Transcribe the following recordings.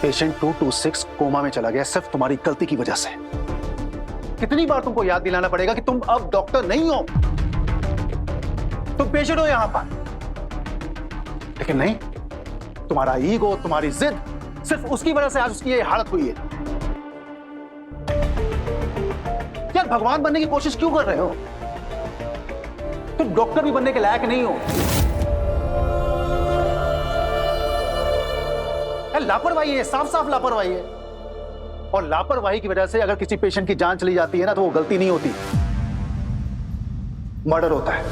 Patient 226 coma में चला गया सिर्फ तुम्हारी गलती की वजह से। कितनी बार तुमको याद दिलाना पड़ेगा कि तुम अब डॉक्टर नहीं हो, तुम पेशेंट हो यहां पर। लेकिन नहीं, तुम्हारा ईगो, तुम्हारी जिद, सिर्फ उसकी वजह से आज उसकी ये हालत हुई है। यार भगवान बनने की कोशिश क्यों कर रहे हो? तुम डॉक्टर भी बनने के लायक नहीं हो। लापरवाही है, साफ साफ लापरवाही है। और लापरवाही की वजह से अगर किसी पेशेंट की जान चली जाती है ना, तो वो गलती नहीं होती, मर्डर होता है।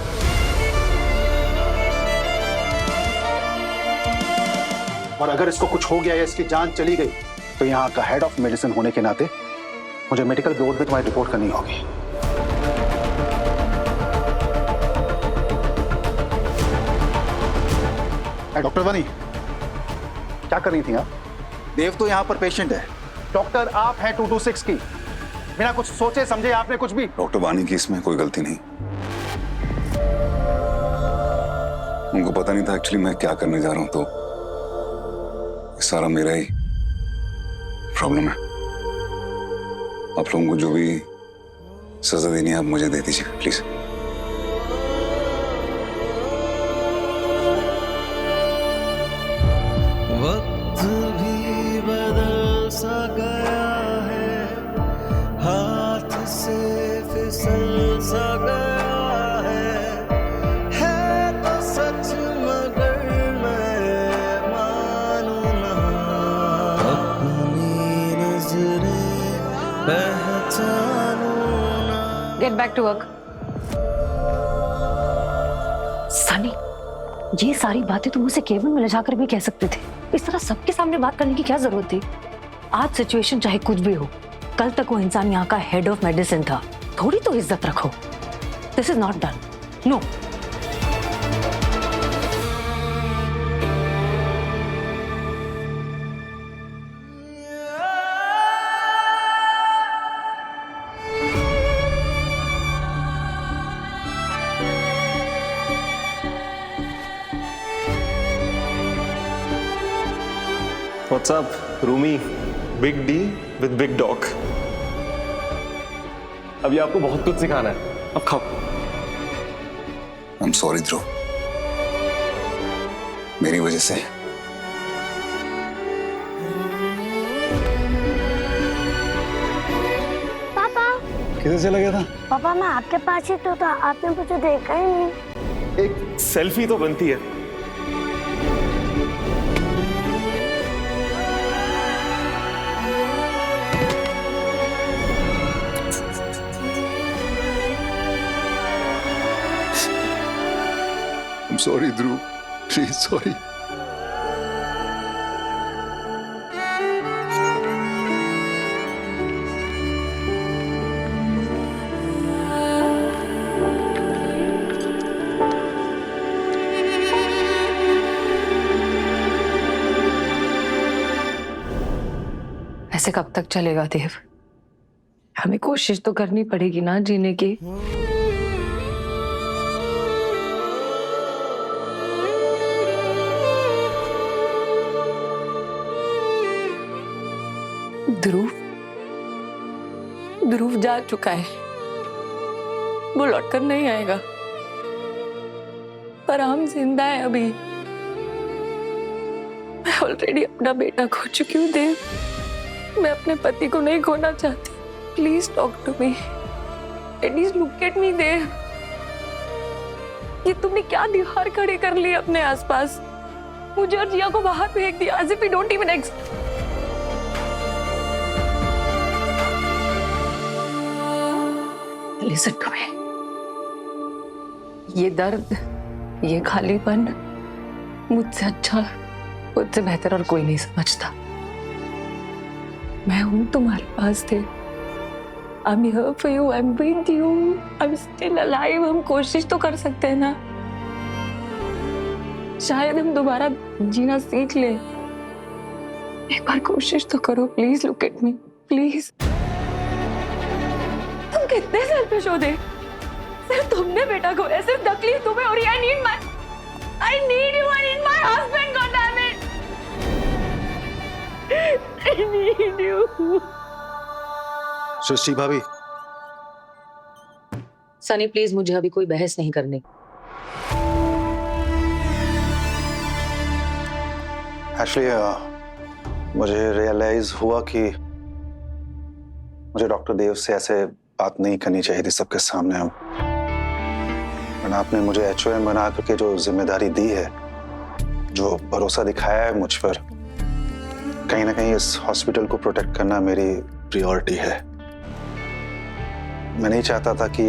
और अगर इसको कुछ हो गया या इसकी जान चली गई, तो यहां का हेड ऑफ मेडिसिन होने के नाते मुझे मेडिकल बोर्ड में तुम्हारी रिपोर्ट करनी होगी। डॉक्टर बनी, क्या कर रही थी आप? देव तो यहां पर पेशेंट है, डॉक्टर आप हैं 226 की। बिना कुछ सोचे समझे आपने कुछ भी। डॉक्टर वानी की इसमें कोई गलती नहीं। उनको पता नहीं था एक्चुअली मैं क्या करने जा रहा हूं, तो ये सारा मेरा ही प्रॉब्लम है। आप लोगों को जो भी सजा देनी है आप मुझे दे दीजिए प्लीज। वक्त भी बदल सा गया है, हाथ से फिसल सा गया है तो सच मगर मैं मानूं ना, अपनी नजरें पहचानूं ना। Get back to work. Sunny, ये सारी बातें तुम उसे केबिन में ले जाकर भी कह सकते थे। इस तरह सबके सामने बात करने की क्या जरूरत थी? आज सिचुएशन चाहे कुछ भी हो, कल तक वो इंसान यहाँ का हेड ऑफ मेडिसिन था। थोड़ी तो इज्जत रखो। This is not done. No. What's up, Rumi? Big D with big dog. अभी आपको बहुत कुछ सिखाना है, अब खाओ। आई एम सॉरी ध्रुव, मेरी वजह से। पापा, किधर चला गया था? पापा मैं आपके पास ही तो था, आपने मुझे देखा ही नहीं। एक सेल्फी तो बनती है। I'm sorry Dhruv, please sorry. ऐसे कब तक चलेगा देव? हमें कोशिश तो करनी पड़ेगी ना जीने की। ध्रुव जा चुका है, वो लौटकर नहीं आएगा, पर हम जिंदा है अभी। मैं ऑलरेडी अपना बेटा खो चुकी हूँ देव। मैं अपने पति को नहीं खोना चाहती। Please talk to me, at least look at me Dev. ये तुमने क्या दीवार खड़ी कर ली अपने आसपास? मुझे और जिया को बाहर फेंक दिया, as if we don't even exist। Listen to me. ये दर्द, ये खालीपन मुझसे अच्छा, मुझसे बेहतर और कोई नहीं समझता। मैं हूं तुम्हारे पास थे। I'm here for you. I'm with you. I'm still alive. हम कोशिश तो कर सकते हैं ना, शायद हम दोबारा जीना सीख ले। एक बार कोशिश तो करो। Please look at me, please. तुम कितने सेल्फिश हो दे। सिर्फ तुमने बेटा को, सिर्फ तकलीफ तुम्हें हो रही है। I need my, I need you. I need my husband. God damn it. I need you. सृष्टि भाभी, सनी प्लीज मुझे अभी कोई बहस नहीं करनी। एक्चुअली मुझे रियलाइज हुआ कि मुझे डॉक्टर देव से ऐसे बात नहीं करनी चाहिए थी सबके सामने। हम आपने मुझे HOM बना करके जो जिम्मेदारी दी है, जो भरोसा दिखाया है मुझ पर, कहीं ना कहीं इस हॉस्पिटल को प्रोटेक्ट करना मेरी प्रायोरिटी है। मैं नहीं चाहता था कि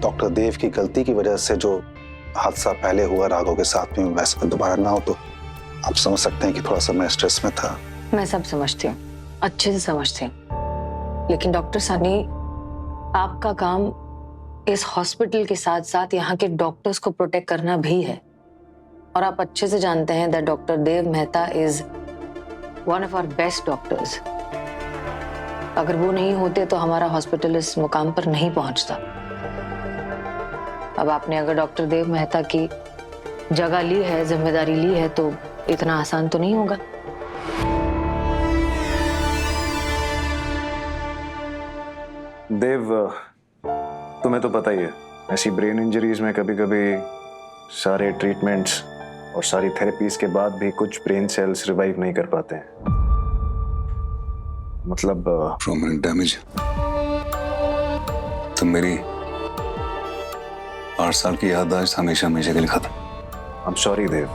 डॉक्टर देव की गलती की वजह से जो हादसा पहले हुआ राघव के साथ में वैसा दोबारा ना हो। तो आप समझ सकते हैं कि थोड़ा सा मैं स्ट्रेस में था। मैं सब समझती हूँ, अच्छे से समझती हूँ, लेकिन डॉक्टर सनी, आपका काम इस हॉस्पिटल के साथ साथ यहाँ के डॉक्टर्स को प्रोटेक्ट करना भी है। और आप अच्छे से जानते हैं that doctor Dev Mehta is one of our best doctors. अगर वो नहीं होते तो हमारा हॉस्पिटल इस मुकाम पर नहीं पहुंचता। अब आपने अगर डॉक्टर देव मेहता की जगह ली है, जिम्मेदारी ली है, तो इतना आसान तो नहीं होगा। देव, तुम्हें तो पता ही है, ऐसी ब्रेन इंजरीज में कभी कभी सारे ट्रीटमेंट्स और सारी थेरेपीज के बाद भी कुछ ब्रेन सेल्स रिवाइव नहीं कर पाते हैं। मतलब परमानेंट डैमेज। तो मेरी 8 साल की याददाश्त हमेशा हमेशा के लिए खत्म। I am sorry Dev,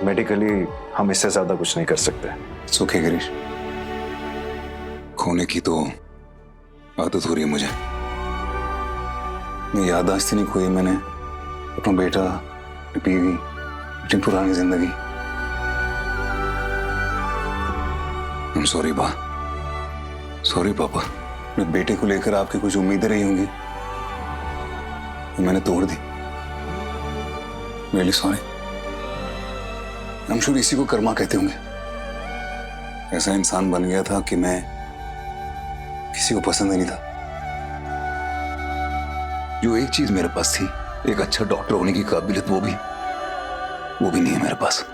medically हम इससे ज्यादा कुछ नहीं कर सकते। सुखे गिरीश, खोने की तो आदत हो रही है मुझे। मैं याददाश्त ही नहीं खोई मैंने, अपना बेटा, बीवी, अपनी पुरानी जिंदगी। आई एम सॉरी बा, सॉरी पापा। मेरे बेटे को लेकर आपकी कुछ उम्मीदें रही होंगी, मैंने तोड़ दी। Really sorry. I am sure इसी को कर्मा कहते होंगे। ऐसा इंसान बन गया था कि मैं किसी को पसंद नहीं था। जो एक चीज मेरे पास थी, एक अच्छा डॉक्टर होने की काबिलियत, वो भी नहीं है मेरे पास।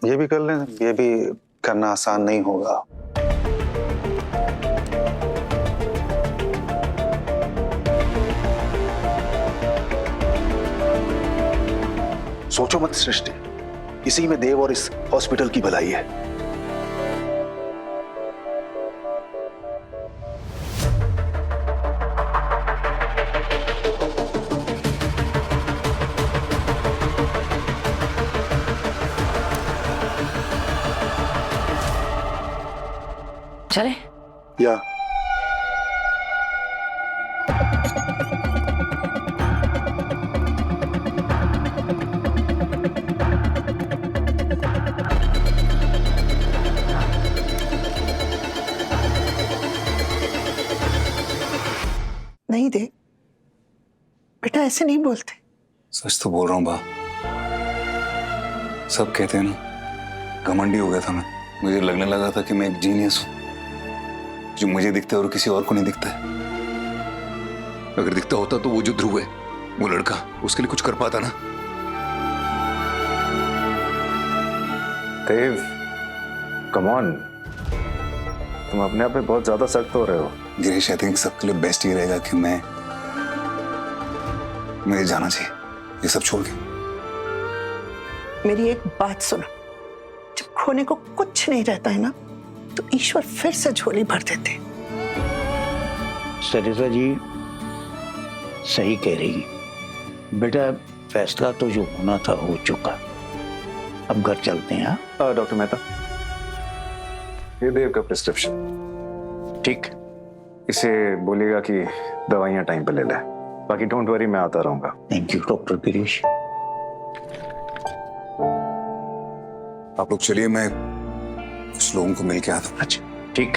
ये भी कर लें, ये भी करना आसान नहीं होगा। सोचो मत सृष्टि, इसी में देव और इस हॉस्पिटल की भलाई है। चले? या नहीं दे बेटा, ऐसे नहीं बोलते। सच तो बोल रहा हूं बा। सब कहते हैं ना, घमंडी हो गया था मैं। मुझे लगने लगा था कि मैं एक जीनियस हूं, जो मुझे दिखता है और किसी और को नहीं दिखता है। अगर दिखता होता तो वो जो ध्रुव है, वो लड़का, उसके लिए कुछ कर पाता ना। देव, कम ऑन, तुम अपने आप पे बहुत ज्यादा सख्त हो रहे हो। गिरीश, आई थिंक सबके लिए बेस्ट ये रहेगा कि मुझे जाना चाहिए ये सब छोड़ के। मेरी एक बात सुनो, जब खोने को कुछ नहीं रहता है ना, तो ईश्वर फिर से झोली भर देते। सरिता जी सही कह रही, बेटा फैसला तो जो होना था हो चुका, अब घर चलते हैं। डॉक्टर मेहता, ये देव का प्रिस्क्रिप्शन। ठीक, इसे बोलिएगा कि दवाइयां टाइम पे ले ले, बाकी डोंट वरी, मैं आता रहूंगा। Thank you doctor Girish. आप लोग चलिए, मैं कुछ लोगों को मिल के आता हूं। अच्छा ठीक,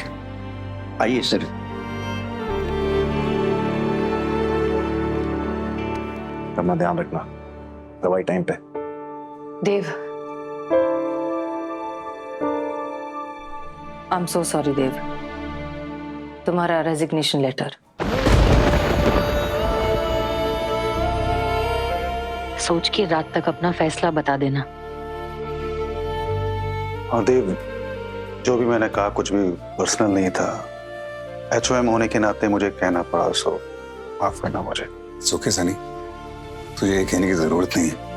आइए सर। अपना ध्यान रखना, दवाई टाइम पे। देव, आई एम सो सॉरी देव, तुम्हारा रेजिग्नेशन लेटर। सोच के रात तक अपना फैसला बता देना। और देव, जो भी मैंने कहा कुछ भी पर्सनल नहीं था। HOM होने के नाते मुझे कहना पड़ा, सो माफ करना मुझे। ओके सनी, तुझे ये कहने की जरूरत नहीं है।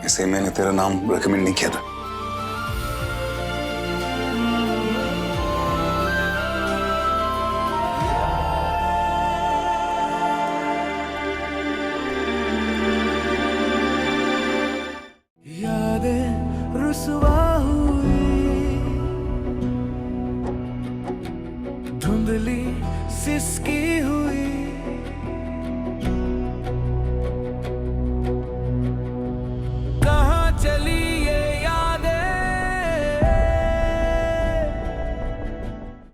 ऐसे मैंने तेरा नाम रिकमेंड नहीं किया था।